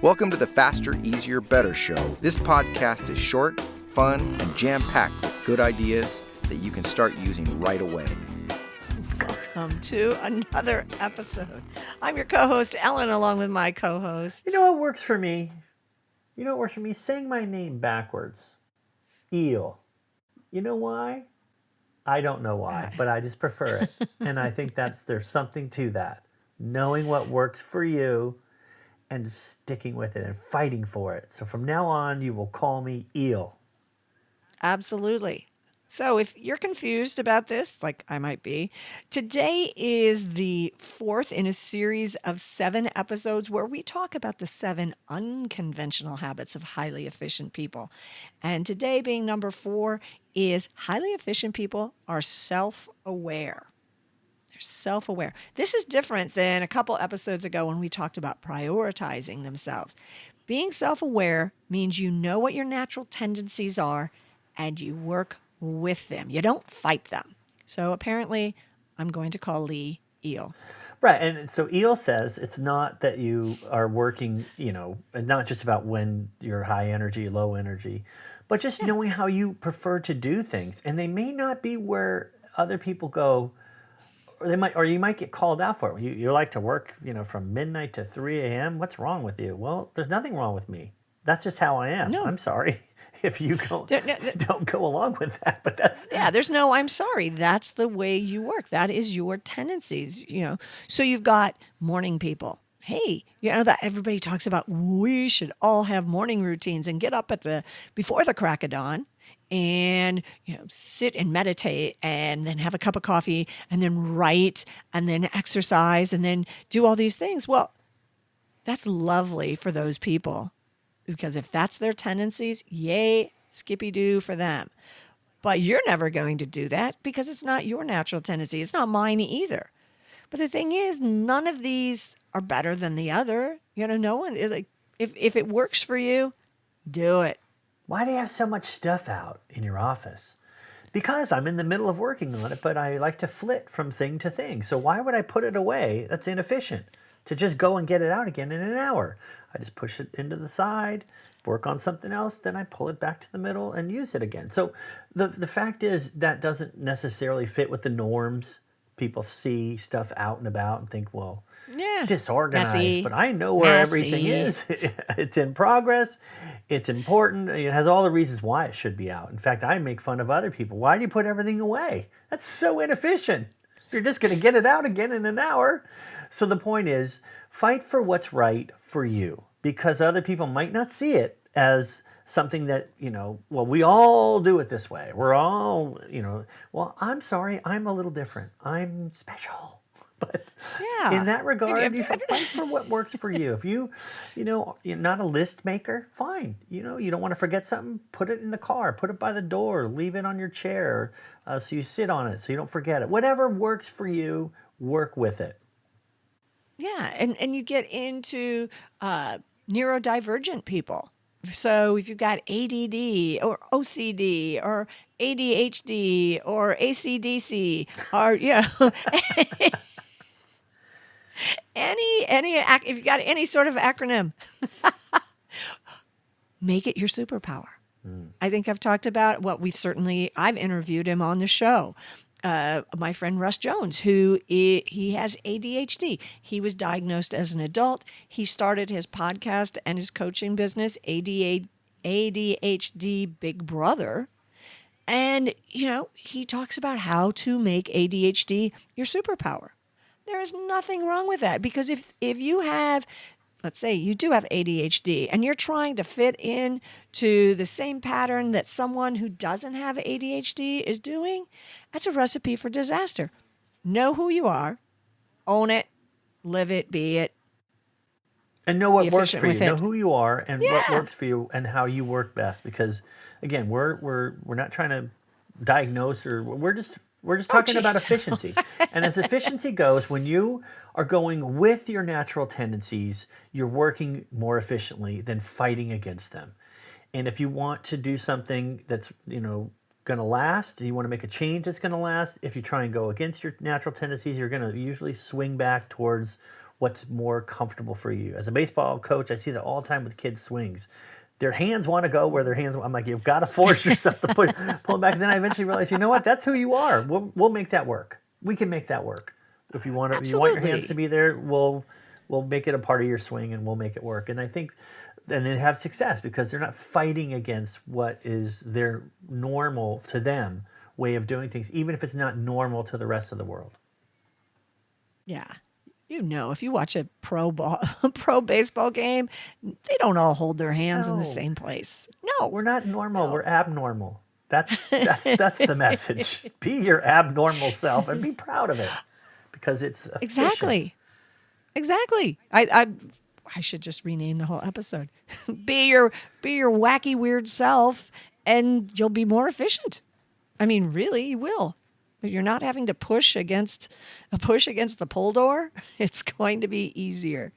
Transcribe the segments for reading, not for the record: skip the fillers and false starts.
Welcome to the Faster, Easier, Better show. This podcast is short, fun, and jam-packed with good ideas that you can start using right away. Welcome to another episode. I'm your co-host, Ellen, along with my co-host. You know what works for me? Saying my name backwards. Eel. You know why? I don't know why, but I just prefer it. And I think there's something to that. Knowing what works for you and sticking with it and fighting for it. So from now on, you will call me Eel. Absolutely. So if you're confused about this, like I might be, today is the fourth in a series of 7 episodes where we talk about the 7 unconventional habits of highly efficient people. And today being number 4 is highly efficient people are self-aware. They're self-aware. This is different than a couple episodes ago when we talked about prioritizing themselves. Being self-aware means you know what your natural tendencies are and you work with them. You don't fight them. So apparently, I'm going to call Lee Eel. Right, and so Eel says it's not that you are working, not just about when you're high energy, low energy, but just knowing how you prefer to do things. And they may not be where other people go, or you might get called out for it. You like to work, from midnight to 3 a.m. What's wrong with you? Well, there's nothing wrong with me. That's just how I am. No. I'm sorry if you don't go along with that, but that's... Yeah, there's no I'm sorry. That's the way you work. That is your tendencies, So you've got morning people. Hey, that everybody talks about we should all have morning routines and get up before the crack of dawn and, sit and meditate and then have a cup of coffee and then write and then exercise and then do all these things. Well, that's lovely for those people. Because if that's their tendencies, yay, skippy-doo for them. But you're never going to do that because it's not your natural tendency. It's not mine either. But the thing is, none of these are better than the other. No one is like, if it works for you, do it. Why do you have so much stuff out in your office? Because I'm in the middle of working on it, but I like to flit from thing to thing. So why would I put it away? That's inefficient. To just go and get it out again in an hour. I just push it into the side, work on something else, then I pull it back to the middle and use it again. So the fact is that doesn't necessarily fit with the norms. People see stuff out and about and think, well, disorganized, messy, but I know where everything is. It's in progress. It's important. It has all the reasons why it should be out. In fact, I make fun of other people. Why do you put everything away? That's so inefficient. If you're just going to get it out again in an hour. So the point is, fight for what's right for you, because other people might not see it as something that, we all do it this way. We're all, well, I'm sorry, I'm a little different. I'm special. But in that regard, you should fight for what works for you. If you're not a list maker, fine. You don't want to forget something, put it in the car, put it by the door, leave it on your chair so you sit on it so you don't forget it. Whatever works for you, work with it. Yeah, and you get into neurodivergent people. So if you've got ADD or OCD or ADHD or ACDC or if you've got any sort of acronym, make it your superpower. I think I've talked about I've interviewed him on the show. My friend Russ Jones, he has ADHD. He was diagnosed as an adult. He started his podcast and his coaching business, ADHD Big Brother. And, he talks about how to make ADHD your superpower. There is nothing wrong with that, because if you have, let's say you do have ADHD and you're trying to fit in to the same pattern that someone who doesn't have ADHD is doing, that's a recipe for disaster. Know who you are, own it, live it, be it. And know what works for you. Know who you are and what works for you and how you work best. Because again, we're not trying to diagnose, or we're just talking about efficiency. And as efficiency goes, when you are going with your natural tendencies, you're working more efficiently than fighting against them. And if you want to do something that's, going to last, you want to make a change that's going to last, if you try and go against your natural tendencies, you're going to usually swing back towards what's more comfortable for you. As a baseball coach, I see that all the time with kids' swings. Their hands want to go where their hands. I'm like, you've got to force yourself to pull them back. And then I eventually realized, you know what? That's who you are. We'll make that work. We can make that work. If you want to, you want your hands to be there, we'll make it a part of your swing and we'll make it work. And I think, and they have success because they're not fighting against what is their normal to them way of doing things, even if it's not normal to the rest of the world. Yeah. If you watch a pro baseball game, they don't all hold their hands in the same place. No, we're not normal. No. We're abnormal. That's the message. Be your abnormal self and be proud of it because it's efficient. Exactly. I should just rename the whole episode. Be your wacky weird self, and you'll be more efficient. I mean, really, you will. If you're not having to push against the pull door, it's going to be easier.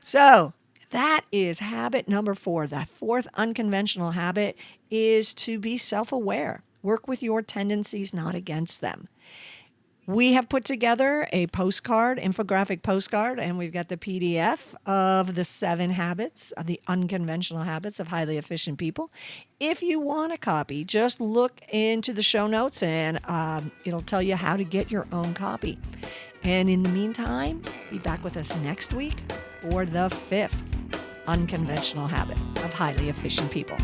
So that is habit number 4. That fourth unconventional habit is to be self-aware. Work with your tendencies, not against them. We have put together a infographic postcard, and we've got the PDF of the 7 habits, the unconventional habits of highly efficient people. If you want a copy, just look into the show notes and it'll tell you how to get your own copy. And in the meantime, be back with us next week for the 5th unconventional habit of highly efficient people.